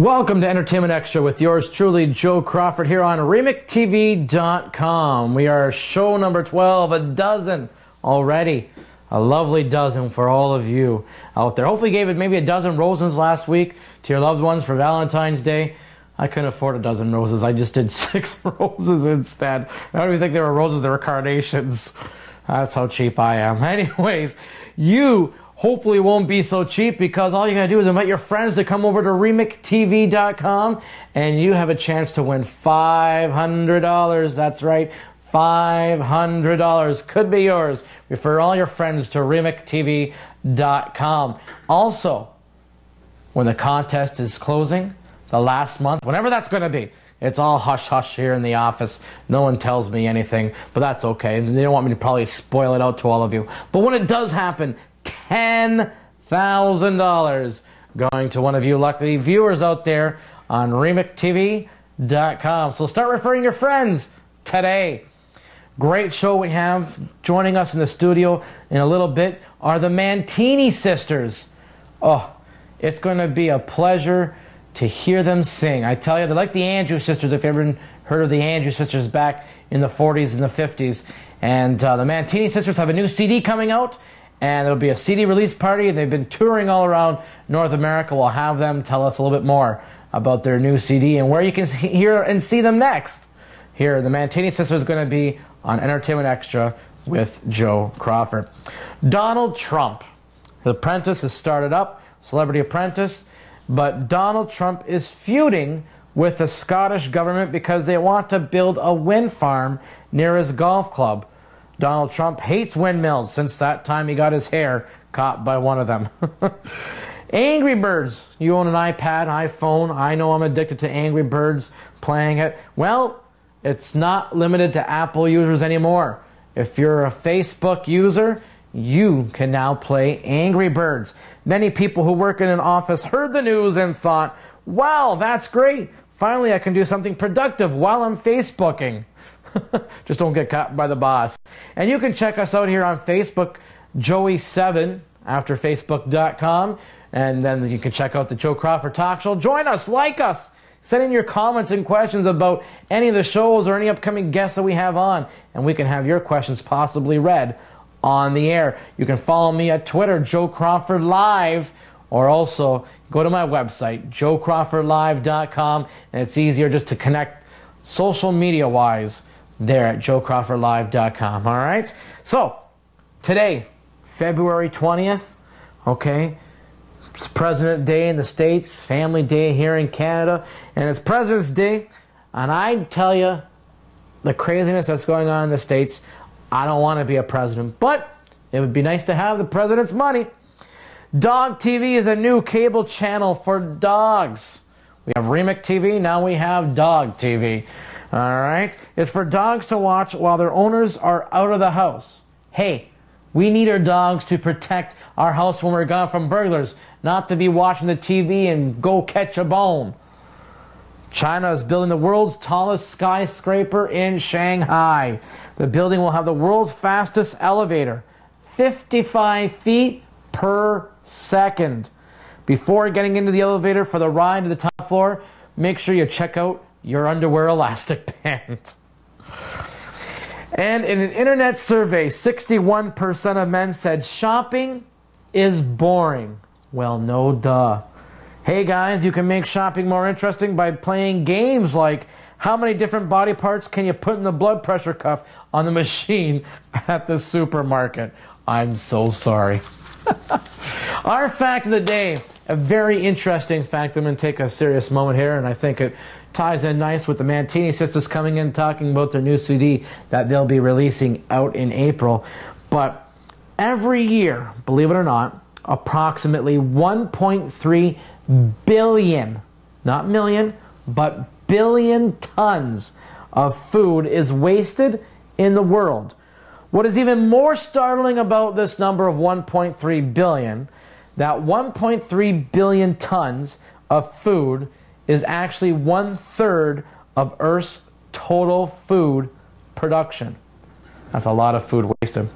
Welcome to Entertainment Extra with yours truly, Joe Crawford, here on RemixTV.com. We are show number 12, a dozen already. A lovely dozen for all of you out there. Hopefully gave it maybe a dozen roses last week to your loved ones for Valentine's Day. I couldn't afford a dozen roses. I just did 6 roses instead. I don't even think they were roses, they were carnations. That's how cheap I am. Anyways, you hopefully won't be so cheap, because all you gotta do is invite your friends to come over to RemixTV.com and you have a chance to win $500. That's right, $500 could be yours. Refer all your friends to RemixTV.com. Also, when the contest is closing, the last month, whenever that's going to be, it's all hush-hush here in the office. No one tells me anything, but that's okay. They don't want me to probably spoil it out to all of you. But when it does happen, $10,000 going to one of you lucky viewers out there on RemixTV.com. So start referring your friends today. Great show we have. Joining us in the studio in a little bit are the Mantini sisters. Oh, it's going to be a pleasure to hear them sing. I tell you, they're like the Andrews sisters, if you ever heard of the Andrews sisters back in the 40s and the 50s. And the Mantini sisters have a new CD coming out, and there'll be a CD release party. They've been touring all around North America. We'll have them tell us a little bit more about their new CD and where you can hear and see them next. Here, the Mantini sisters is going to be on Entertainment Extra with Joe Crawford. Donald Trump. The Apprentice has started up, Celebrity Apprentice, but Donald Trump is feuding with the Scottish government because they want to build a wind farm near his golf club. Donald Trump hates windmills since that time he got his hair caught by one of them. Angry Birds. You own an iPad, iPhone. I know I'm addicted to Angry Birds, playing it. Well, it's not limited to Apple users anymore. If you're a Facebook user, you can now play Angry Birds. Many people who work in an office heard the news and thought, wow, that's great. Finally, I can do something productive while I'm Facebooking. Just don't get caught by the boss. And you can check us out here on Facebook, Joey7, after Facebook.com. And then you can check out the Joe Crawford Talk Show. Join us, like us. Send in your comments and questions about any of the shows or any upcoming guests that we have on, and we can have your questions possibly read on the air. You can follow me at Twitter, Joe Crawford Live, or also go to my website, joecrawfordlive.com, and it's easier just to connect social media-wise there at joecrawfordlive.com, all right? So, today, February 20th, okay, it's President Day in the States, Family Day here in Canada, and it's President's Day, and I tell you, the craziness that's going on in the States, I don't want to be a president, but it would be nice to have the president's money. Dog TV is a new cable channel for dogs. We have Remix TV, now we have Dog TV. All right? It's for dogs to watch while their owners are out of the house. Hey, we need our dogs to protect our house when we're gone from burglars, not to be watching the TV and go catch a bone. China is building the world's tallest skyscraper in Shanghai. The building will have the world's fastest elevator, 55 feet per second. Before getting into the elevator for the ride to the top floor, make sure you check out your underwear elastic band. And in an internet survey, 61% of men said shopping is boring. Well, no duh. Hey guys, you can make shopping more interesting by playing games like how many different body parts can you put in the blood pressure cuff on the machine at the supermarket. I'm so sorry. Our fact of the day, a very interesting fact. I'm going to take a serious moment here, and I think it ties in nice with the Mantini sisters coming in talking about their new CD that they'll be releasing out in April. But every year, believe it or not, approximately 1.3 billion, not million, but billion tons of food is wasted in the world. What is even more startling about this number of 1.3 billion, that 1.3 billion tons of food is actually 1/3 of Earth's total food production. That's a lot of food wasted.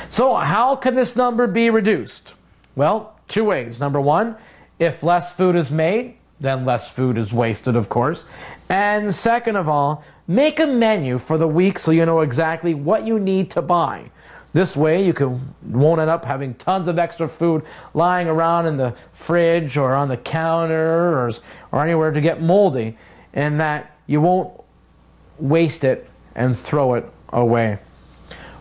So how can this number be reduced? Well, two ways. Number one, if less food is made, then less food is wasted, of course. And second of all, make a menu for the week so you know exactly what you need to buy. This way you won't end up having tons of extra food lying around in the fridge or on the counter or anywhere to get moldy, and that you won't waste it and throw it away.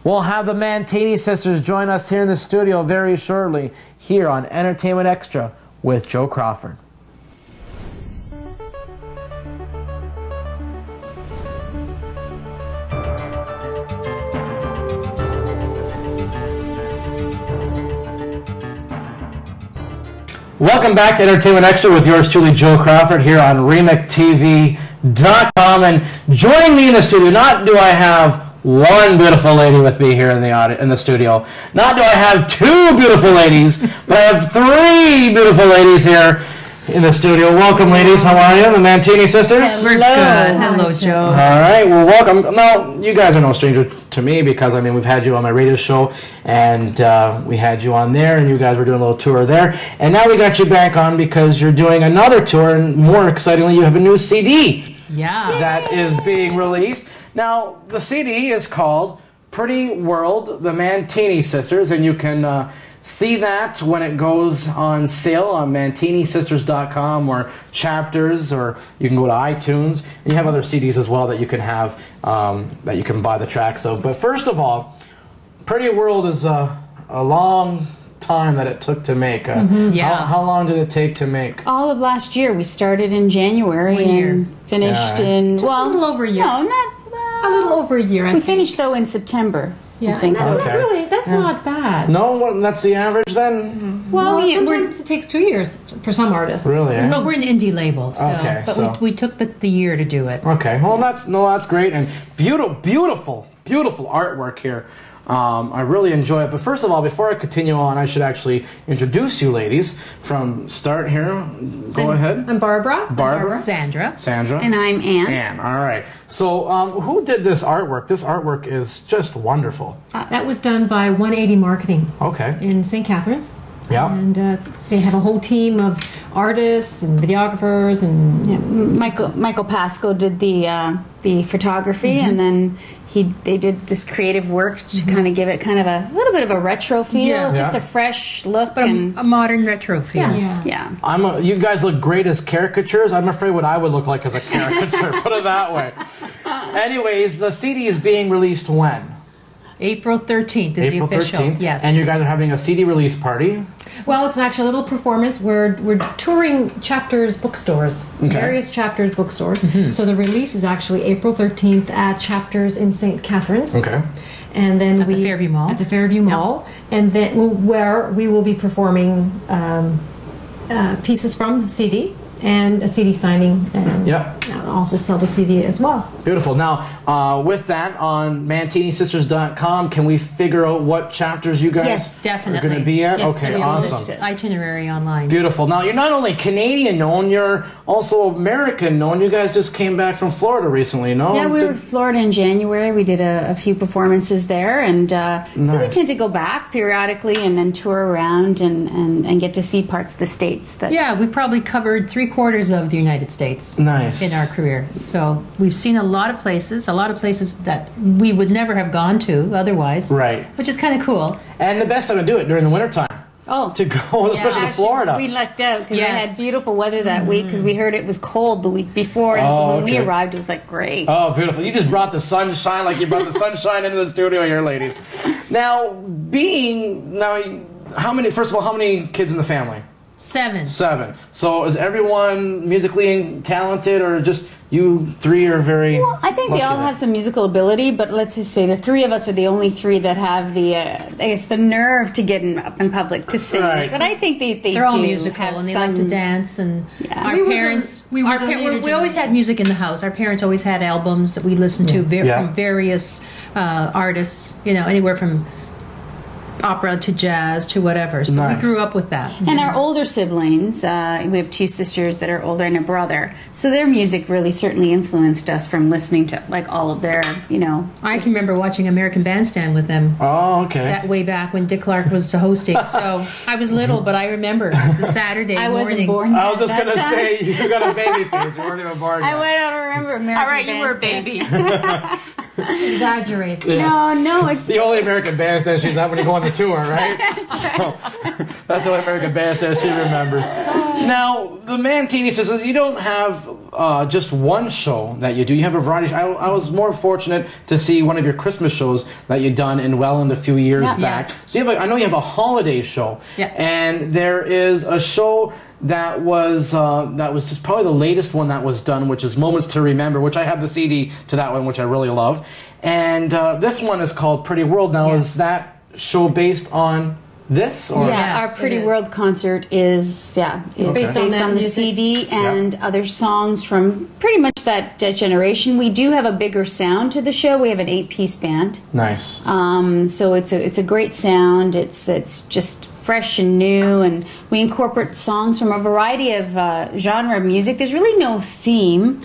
We'll have the Mantini sisters join us here in the studio very shortly here on Entertainment Extra with Joe Crawford. Welcome back to Entertainment Extra with yours truly, Joe Crawford, here on RemixTV.com. And joining me in the studio, not do I have one beautiful lady with me here in the studio, not do I have two beautiful ladies, but I have three beautiful ladies here in the studio. Welcome, ladies. How are you? The Mantini sisters? We're good. Hello, Joe. All right. Well, welcome. Now, you guys are no stranger to me because, I mean, we've had you on my radio show, and we had you on there, and you guys were doing a little tour there. And now we got you back on because you're doing another tour, and more excitingly, you have a new CD that is being released. Now, the CD is called Pretty World, the Mantini Sisters, and you can see that when it goes on sale on MantiniSisters.com or Chapters, or you can go to iTunes. And you have other CDs as well that you can have, that you can buy the tracks of. But first of all, Pretty World is a long time that it took to make. How long did it take to make? All of last year. We started in January and finished in... Just a little over a year. No, not... a little over a year, I think. We finished, though, in September. Yeah, I think so. Not really. That's not bad. No, that's the average then? Well, sometimes it takes 2 years for some artists. Really? No, we're an indie label, so we took the year to do it. Okay, well that's great, and beautiful artwork here. I really enjoy it. But first of all, before I continue on, I should actually introduce you ladies from start here. Go ahead. I'm Barbara. Barbara. Sandra. And I'm Ann. Ann, all right. So who did this artwork? This artwork is just wonderful. That was done by 180 Marketing. Okay. In St. Catharines. Yeah. And they have a whole team of artists and videographers and... Michael Pasco did the photography, and then they did this creative work to kind of give it kind of a little bit of a retro feel, just a fresh look, but a modern retro feel. Yeah. You guys look great as caricatures. I'm afraid what I would look like as a caricature. Put it that way. Anyways, the CD is being released when? April 13th is April the official. 13th? Yes. And you guys are having a CD release party? Well, it's actually a little performance. We're touring Chapters bookstores, various Chapters bookstores. So the release is actually April 13th at Chapters in St. Catharines. Okay. And then at the Fairview Mall. At the Fairview Mall. And then where we will be performing pieces from the CD and a CD signing, and also sell the CD as well. Beautiful. Now, with that, on MantiniSisters.com, can we figure out what chapters you guys are going to be at? Yes, okay, awesome. Itinerary online. Beautiful. Now, you're not only Canadian known, you're also American known. You guys just came back from Florida recently, no? Yeah, we were in Florida in January. We did a few performances there, and so we tend to go back periodically and then tour around and get to see parts of the States. We probably covered 3/4 of the United States in our career. So we've seen a lot of places that we would never have gone to otherwise. Right. Which is kind of cool. And the best time to do it during the wintertime. To go, especially to Florida. We lucked out because I had beautiful weather that week because we heard it was cold the week before, and so when we arrived, it was like great. Oh, beautiful! You just brought the sunshine, like you brought the sunshine into the studio here, ladies. Now, how many? First of all, how many kids in the family? 7. 7. So is everyone musically talented, or just you three are very... Well, I think they all have some musical ability, but let's just say the 3 of us are the only 3 that have the nerve to get up in public to sing. Right. But I think they're all musical and they like to dance. And our parents... We always had music in the house. Our parents always had albums that we listened to from various artists, anywhere from opera to jazz to whatever. So we grew up with that. And our older siblings, we have 2 sisters that are older and a brother. So their music really certainly influenced us from listening to like all of their, you know. I can remember watching American Bandstand with them. Oh, okay. That way back when Dick Clark was hosting. So I was little, but I remember the Saturday mornings. Wasn't born I was just going to say, you got a baby face. You weren't even born yet. I don't remember American All right, Bandstand. you were a baby. Exaggerates. Yes. No, it's the only American Bandstand she's at when you go on the tour, right? So, that's the only American Bandstand she remembers. Now, the Mantini says you don't have just one show that you do. You have a variety. I was more fortunate to see one of your Christmas shows that you've done in Welland a few years back. Yes. So I know you have a holiday show. Yeah. And there is a show that was just probably the latest one that was done, which is Moments to Remember, which I have the CD to that one, which I really love. And this one is called Pretty World. Now, is that show based on this? Or? Yes, our Pretty World concert is based on the CD and other songs from pretty much that generation. We do have a bigger sound to the show. We have an 8-piece band. Nice. So it's a great sound. It's just fresh and new, and we incorporate songs from a variety of genre of music. There's really no theme.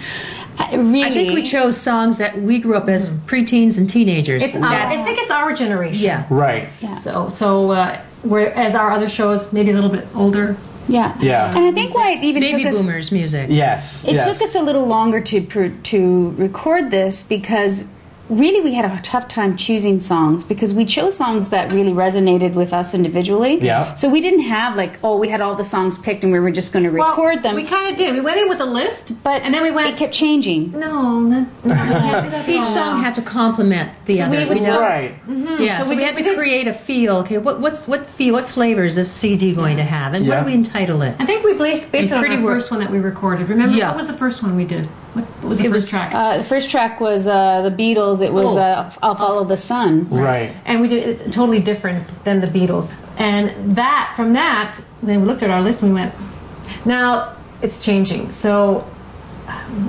Really, I think we chose songs that we grew up as preteens and teenagers. I think it's our generation. Yeah. Right. Yeah. So whereas our other shows maybe a little bit older. Yeah. Yeah. And I think why it even Baby took us... boomers music. Yes. It took us a little longer to record this because really we had a tough time choosing songs because we chose songs that really resonated with us individually. Yeah. So we didn't have we had all the songs picked and we were just going to record them. We kind of did. We went in with a list, and then it kept changing. No, we can't do that. Each song had to complement the other. we would Right. Yeah, so we had to create a feel. Okay, what flavor is this CD going to have, and what do we entitle it? I think we based it on the first one that we recorded. Remember, what was the first one we did? What was the first track? The first track was the Beatles. It was I'll Follow the Sun. Right. And we did it's totally different than the Beatles. And from that, then we looked at our list and we went, now it's changing. So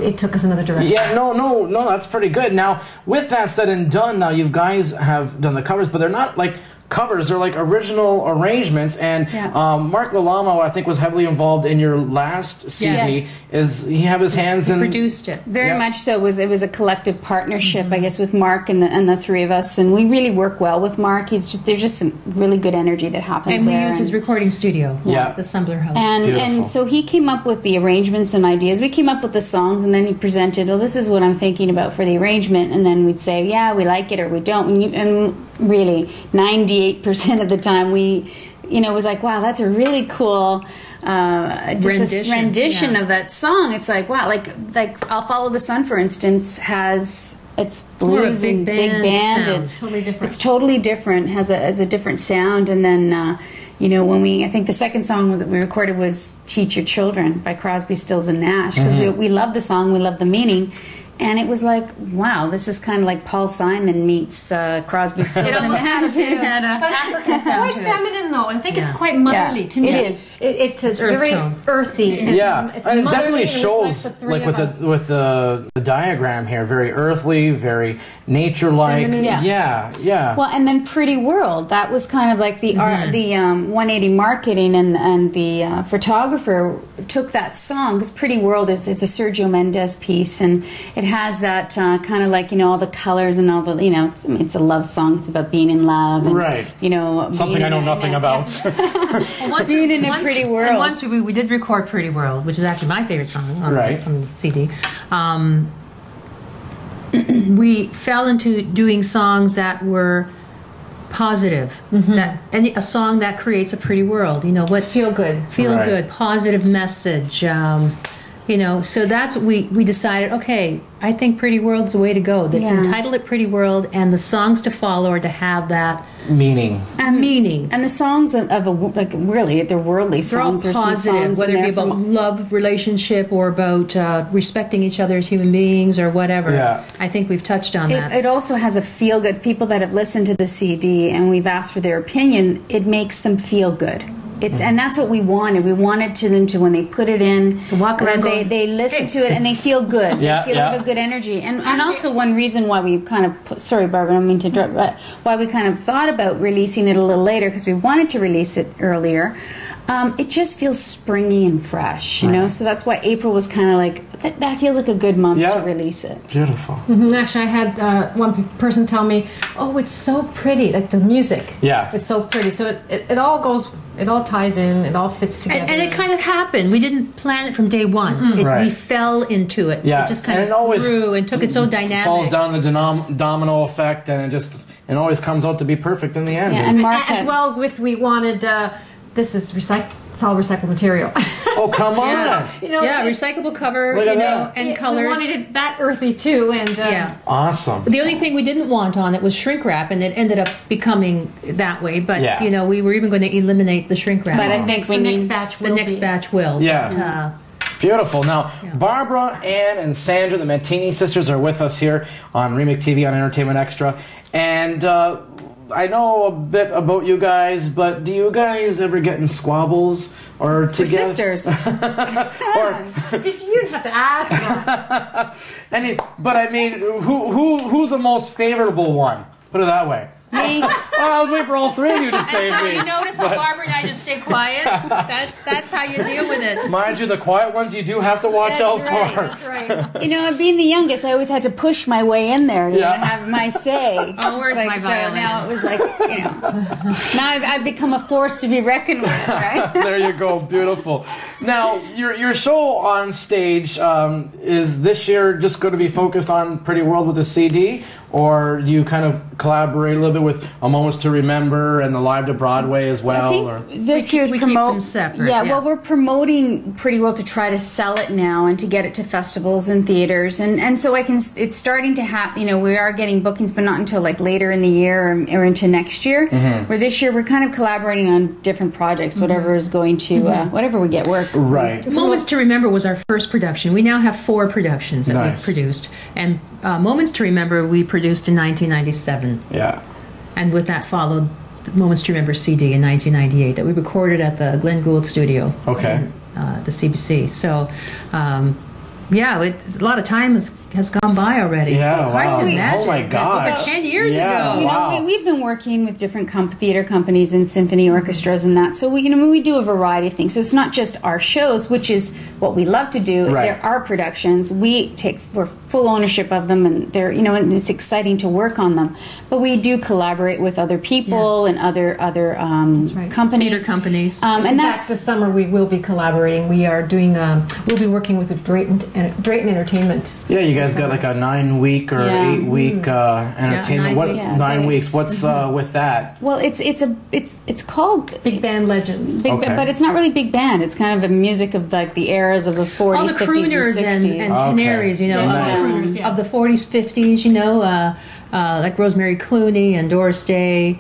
it took us another direction. Yeah, no, that's pretty good. Now, with that said and done, now you guys have done the covers, but they're not like covers, they're like original arrangements, and Mark Lalamo, I think, was heavily involved in your last CD. Yes. Is he have his hands in produced it very much so. It was a collective partnership, I guess, with Mark and the 3 of us, and we really work well with Mark. There's just some really good energy that happens and we there. use his recording studio, the Sumbler House, and so he came up with the arrangements and ideas. We came up with the songs, and then he presented, this is what I'm thinking about for the arrangement, and then we'd say, yeah, we like it or we don't, and really 98% of the time we was like, wow, that's a really cool rendition of that song. It's like, wow, like I'll Follow the Sun, for instance, it's blues big and band big band. sound. It's totally different. It's totally different. Has a different sound. And then I think the second song that we recorded was "Teach Your Children" by Crosby, Stills and Nash, because we love the song, we love the meaning. And it was like, wow, this is kind of like Paul Simon meets Crosby, Stills and Nash. It's quite feminine, though. I think it's quite motherly to me. It is. It's very earthy. And it definitely shows, like with the diagram here, very earthly, very nature-like. Yeah. Well, and then Pretty World, that was kind of like the 180 marketing, and the photographer took that song, because Pretty World it's a Sergio Mendes piece, and it has that kind of like, all the colors and all the, it's a love song. It's about being in love. And, right. Something I know nothing about. Being in a pretty world. And once we did record Pretty World, which is actually my favorite song from the CD. We fell into doing songs that were positive. A song that creates a pretty world. Feel good. Feel good. Positive message. So that's what we decided, okay, I think Pretty World's the way to go. Entitle it Pretty World, and the songs to follow are to have that meaning. And the songs really, they're worldly songs. They're all positive, whether it be about love, relationship, or about respecting each other as human beings, or whatever. Yeah. I think we've touched on that. It also has a feel-good. People that have listened to the CD, and we've asked for their opinion, it makes them feel good. and that's what we wanted. We wanted them to when they put it in, to walk around, they listen to it and they feel good. Yeah, they feel a good energy. And also one reason why we kind of sorry, Barbara, I don't mean to interrupt, but why we kind of thought about releasing it a little later, because we wanted to release it earlier. It just feels springy and fresh, you know. So that's why April was kind of like that feels like a good month to release it. Beautiful. Actually, I had one person tell me, "Oh, it's so pretty, like the music. Yeah, it's so pretty." So it all goes, it all ties in, it all fits together. And it kind of happened. We didn't plan it from day one. We fell into it. Yeah, it just kind of grew and took it so dynamic. Falls down the domino effect, and it always comes out to be perfect in the end. Yeah, and Mark as well with we wanted. This is it's all recycled material. Oh, come on! Recyclable cover, and colors. We wanted it that earthy too, and awesome. The only thing we didn't want on it was shrink wrap, and it ended up becoming that way. But we were even going to eliminate the shrink wrap. But I think the next batch will. Yeah. Beautiful. Now, Barbara, Ann, and Sandra, the Mantini sisters, are with us here on Remake TV on Entertainment Extra, and. I know a bit about you guys, but do you guys ever get in squabbles or together? We're sisters. Did you have to ask? But I mean, who's the most favorable one? Put it that way. Me. I was waiting for all three of you to say so me. You notice how Barbara and I just stay quiet? That's how you deal with it. Mind you, the quiet ones you do have to watch out for. That's right. You know, being the youngest, I always had to push my way in there and have my say. Oh, where's my violin? So now it was like, now I've become a force to be reckoned with, right? There you go. Beautiful. Now, your show on stage, is this year just going to be focused on Pretty World with the CD? Or do you kind of collaborate a little bit with A Moments to Remember and the Live to Broadway as well? I think this year's keep them separate. Yeah, well, we're promoting Pretty World to try to sell it now and to get it to festivals and theaters, and so it's starting to happen. We are getting bookings, but not until like later in the year or into next year. Where this year we're kind of collaborating on different projects, whatever is going to whatever we get work. Right. Moments to Remember was our first production. We now have 4 productions that we've produced, and Moments to Remember we produced in 1997. Yeah. And with that followed Moments to Remember CD in 1998 that we recorded at the Glenn Gould studio. Okay. In, the CBC. So, a lot of time has gone by already. Yeah, wow. Hard to imagine. Oh my God. Over 10 years ago. Wow. We've been working with different theater companies and symphony orchestras and that. So we do a variety of things. So it's not just our shows, which is what we love to do. Right. There are productions. We're full ownership of them, and they're and it's exciting to work on them. But we do collaborate with other people and other companies, theater companies. And that's this summer we will be collaborating. We are doing. We'll be working with Drayton Entertainment. Yeah, you guys got like a 9-week or 8-week entertainment. 9 weeks? What's with that? Well, it's called Big Band Legends. But it's not really big band. It's kind of a music of like the eras of the 40s, all the 50s, crooners and 60s. and canaries, of the 40s, 50s, like Rosemary Clooney and Doris Day.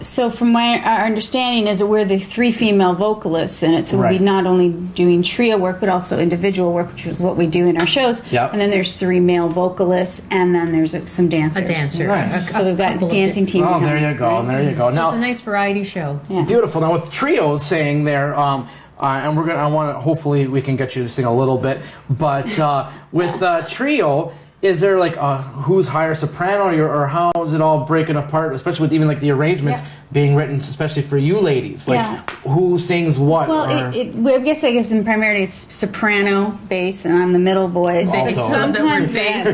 So from our understanding is that we're the 3 female vocalists in it, so we'll be not only doing trio work but also individual work, which is what we do in our shows. Yep. And then there's 3 male vocalists, and then there's some dancers. A dancer. Nice. So we've got a dancing team. Oh, there you go. There you go. So Now, it's a nice variety show. Yeah. Beautiful. Now with trios saying there, and hopefully we can get you to sing a little bit, but with trio, is there like who's higher soprano or how is it all breaking apart, especially with even like the arrangements being written especially for you ladies, like who sings what? Well, I guess primarily it's soprano, bass, and I'm the middle voice. Alto. Sometimes bass. She's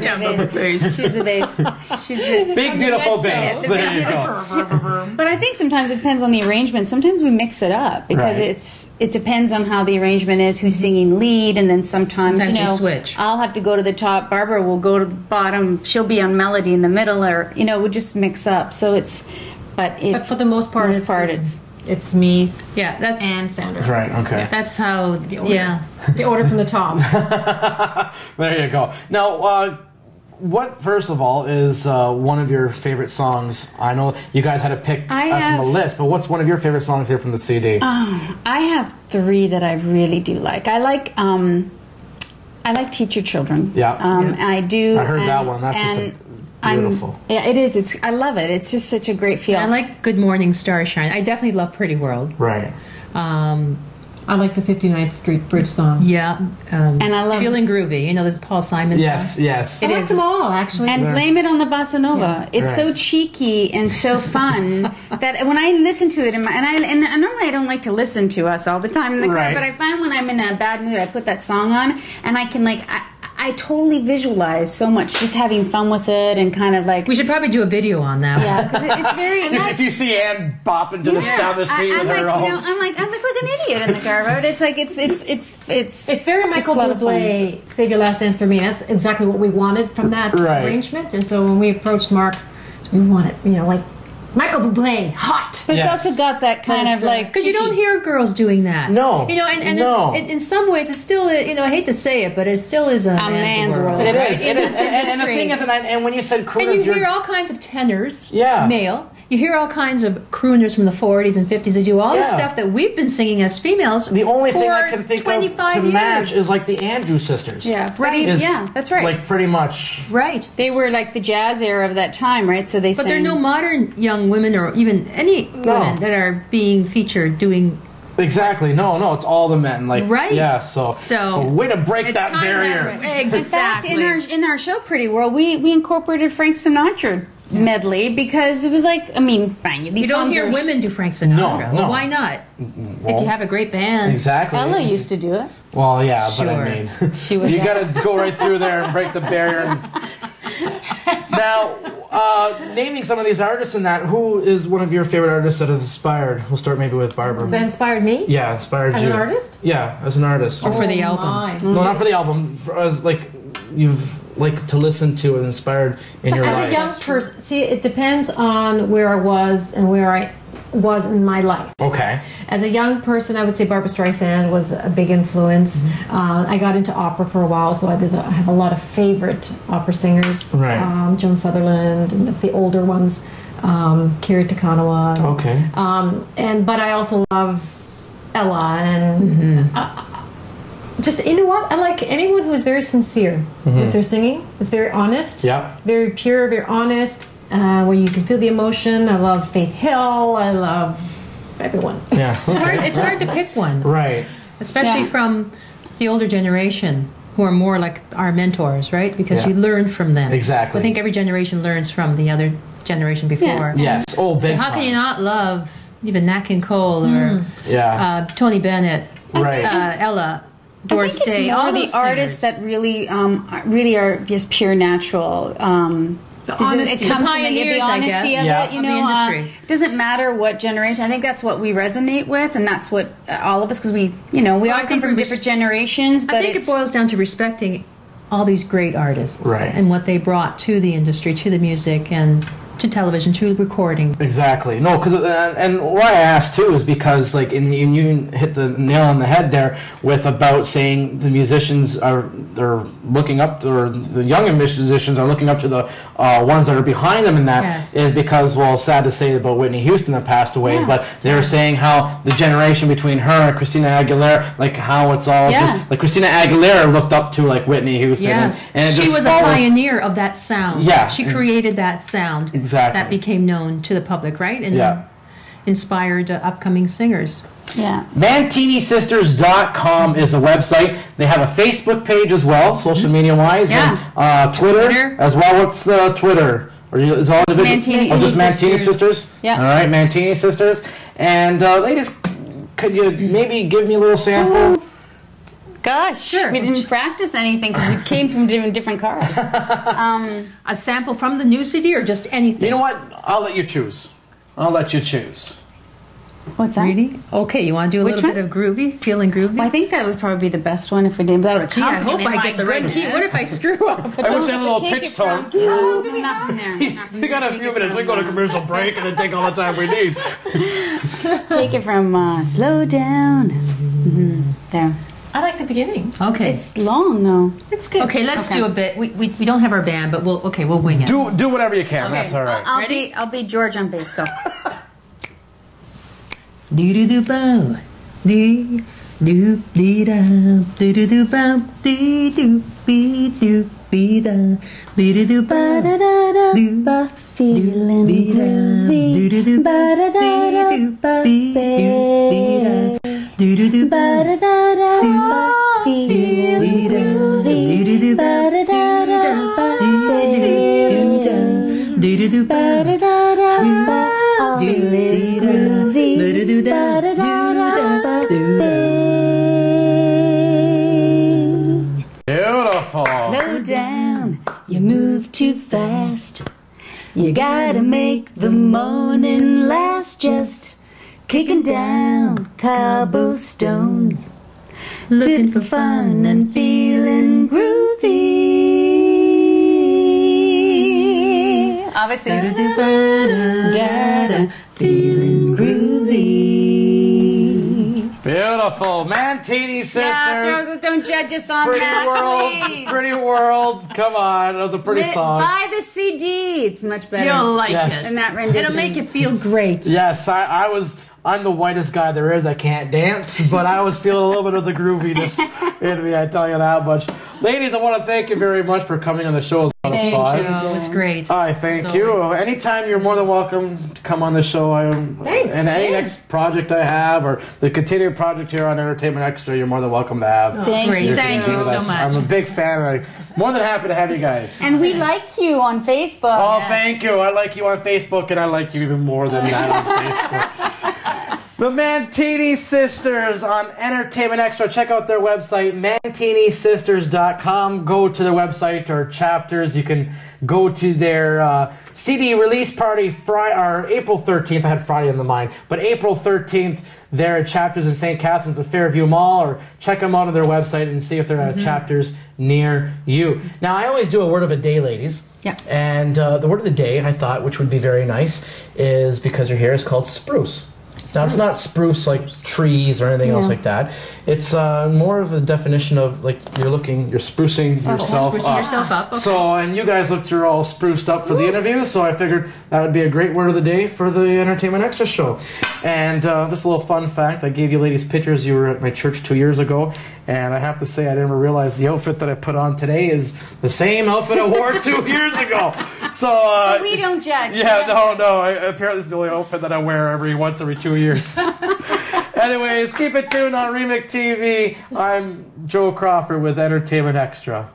the bass. She's the big beautiful bass. There you go. But I think sometimes it depends on the arrangement. Sometimes we mix it up because it depends on how the arrangement is, who's singing lead, and then sometimes we switch. I'll have to go to the top. Barbara will go to the bottom. She'll be on melody in the middle, or we'll just mix up. So it's, but for the most part, it's me. Yeah, and Sandra. Right. Okay. That's how. The order from the top. There you go. Now, what first of all is one of your favorite songs? I know you guys had to pick from a list, but what's one of your favorite songs here from the CD? I have 3 that I really do like. I like Teach Your Children. I do. I heard that one. That's just beautiful. It is. I love it. It's just such a great feel. And I like Good Morning Starshine. I definitely love Pretty World. Right. I like the 59th Street Bridge song. Yeah. And I love Feeling Groovy. You know, this Paul Simon Yes, song. yes. I like them all, actually. And Blame It on the Bossa Nova. It's Right. so cheeky and so fun that when I listen to it, and normally I don't like to listen to us all the time in the car, Right. but I find when I'm in a bad mood, I put that song on, and I can I totally visualize so much just having fun with it and kind of like. We should probably do a video on that. Yeah, because it's very. If you see Anne bopping to down the street with her own. I look like an idiot in the car, but it's like it's very Michael Bublé, Save Your Last Dance for Me. That's exactly what we wanted from that arrangement. And so when we approached Mark, we wanted, like Michael Bublé, hot. But it's also got that kind of like Because you don't hear girls doing that. No. And No. it's, in some ways, it's still, I hate to say it, but it still is a man's world. It right? is. It is. And the thing is, and when you said crooners, And you hear all kinds of tenors, Yeah. male. You hear all kinds of crooners from the 40s and 50s. They do all the stuff that we've been singing as females. the only thing I for can think of 25 to years. match is like the Andrews sisters. yeah, pretty, Is yeah, that's right. Like pretty much. Right. They were like the jazz era of that time, right? So they. But there are no modern young women or even any women that are being featured doing. Exactly. No, it's all the men. Like Right. Yeah. So way to break it's that time barrier. Exactly. In fact, in our show Pretty World, we incorporated Frank Sinatra medley because it was like, fine. These You don't songs hear are- women do Frank Sinatra. No. Well, why not? If you have a great band. Exactly. Ella used to do it. Well, yeah, but Sure. I mean, She was you got to go right through there and break the barrier. Now, naming some of these artists and that, who is one of your favorite artists that have inspired? We'll start maybe with Barbara. That inspired me? Yeah, inspired As you. an artist? Yeah, as an artist. Or for the album. My. No, not for the album. As like you've like to listen to and inspired in your As life. a young person, see, it depends on where I was and where I was in my life. Okay. As a young person, I would say Barbra Streisand was a big influence. Mm-hmm. I got into opera for a while, so I have a lot of favorite opera singers. Right. Joan Sutherland, and the older ones, Kiri Takanawa. Okay. But I also love Ella and just, you know what? I like anyone who is very sincere with their singing. It's very honest. Yeah. Very pure, very honest. Where you can feel the emotion. I love Faith Hill. I love everyone. Yeah. It's hard to pick one. Right. Especially from the older generation who are more like our mentors, right? Because you learn from them. Exactly. I think every generation learns from the other generation before. Yes. Oh, big So how can you not love even Nat King Cole or Tony Bennett, Right. Ella, Doris I think Day, it's more all the those artists singers. that really are just pure natural. honesty. It comes The from pioneers, the I honesty guess, of Yeah. it. You of the know, industry. it doesn't matter what generation. I think that's what we resonate with, and that's what all of us, because we all I come think from we're different generations. But I think it boils down to respecting all these great artists Right. and what they brought to the industry, to the music, and to television, to recording. Exactly. No, because and why I asked too is because like and you hit the nail on the head there with about saying the musicians they're looking up or the younger musicians are looking up to the ones that are behind them, and that is because, well, sad to say about Whitney Houston that passed away, but they were saying how the generation between her and Christina Aguilera, like how it's all just like Christina Aguilera looked up to like Whitney Houston. Yes, and it she just was a follows- pioneer of that sound. Yeah, she created that sound. Exactly. That became known to the public, right? And then inspired upcoming singers. yeah. MantiniSisters.com is a website. They have a Facebook page as well, social media wise, and Twitter as well. What's the Twitter? Or is all It's Mantini just Mantini Sisters? Yeah. All right, Mantini Sisters. And ladies, could you maybe give me a little sample? Gosh, Sure. we didn't practice anything because we came from different cars. A sample from the new CD or just anything? You know what? I'll let you choose. I'll let you choose. What's that? Really? Okay, you want to do a Which little one? bit of groovy? Feeling groovy? Well, I think that would probably be the best one if we did without a Gee, I hope I get the right key. What if I screw up? I wish I had a little pitch tone. Not from there. We got a few minutes. We go to commercial break and then take all the time we need. Take it from slow down. There. I like the beginning. Okay. It's long though. It's good. Okay, let's do a bit. We don't have our band, but we'll wing it. Do whatever you can. That's all right. I'll be George on bass. Go. Do do do bow, do do be da, do do do bow, do do be da, be do do bow, do Feeling be da, do do do ba da da da be da. do-do-do, Ba-da-da-da, feeling groovy. Ba-da-da-da, do-do-do, ba-da-da-da, all is groovy. Ba-da-da-da, Beautiful. slow down, you move too fast. You gotta make the morning last, just kicking down cobblestones, looking for fun and feeling groovy. Obviously, feeling groovy. Beautiful. Mantini sisters. Yeah, don't judge us on Pretty that, World. please. Pretty World. Come on. That was a pretty song. Buy the CD. It's much better. You'll like Yes. it. than that rendition. It'll make you feel great. Yes, I'm the whitest guy there is. I can't dance, but I always feel a little bit of the grooviness in me, I tell you that much. Ladies, I want to thank you very much for coming on the show. It was a lot of fun. It was great. I thank you. Anytime, you're more than welcome to come on the show. Thanks. And any next project I have, or the continued project here on Entertainment Extra, you're more than welcome to have. Thank Great. you. Thank you with so us. much. I'm a big fan, and I'm more than happy to have you guys. And we like you on Facebook. Oh, thank you. I like you on Facebook, and I like you even more than that on Facebook. The Mantini Sisters on Entertainment Extra. Check out their website, mantinisisters.com. Go to their website or chapters. You can go to their CD release party April 13th. I had Friday in the mind. But April 13th, they're at chapters in St. Catharines at Fairview Mall. Or check them out on their website and see if they're at chapters near you. Now, I always do a word of a day, ladies. Yeah. And the word of the day, I thought, which would be very nice, is because your hair is called spruce. Now, it's not spruce like trees or anything else like that. It's more of a definition of, like, you're sprucing yourself sprucing up. yourself up, okay. So, and you guys looked, you're all spruced up for the interview, so I figured that would be a great word of the day for the Entertainment Extra show. And just a little fun fact, I gave you ladies pictures. You were at my church 2 years ago, and I have to say I didn't realize the outfit that I put on today is the same outfit I wore 2 years ago. So We don't judge. yeah, no. Apparently, this is the only outfit that I wear once every 2 years. Anyways, keep it tuned on Remix TV. I'm Joe Crawford with Entertainment Extra.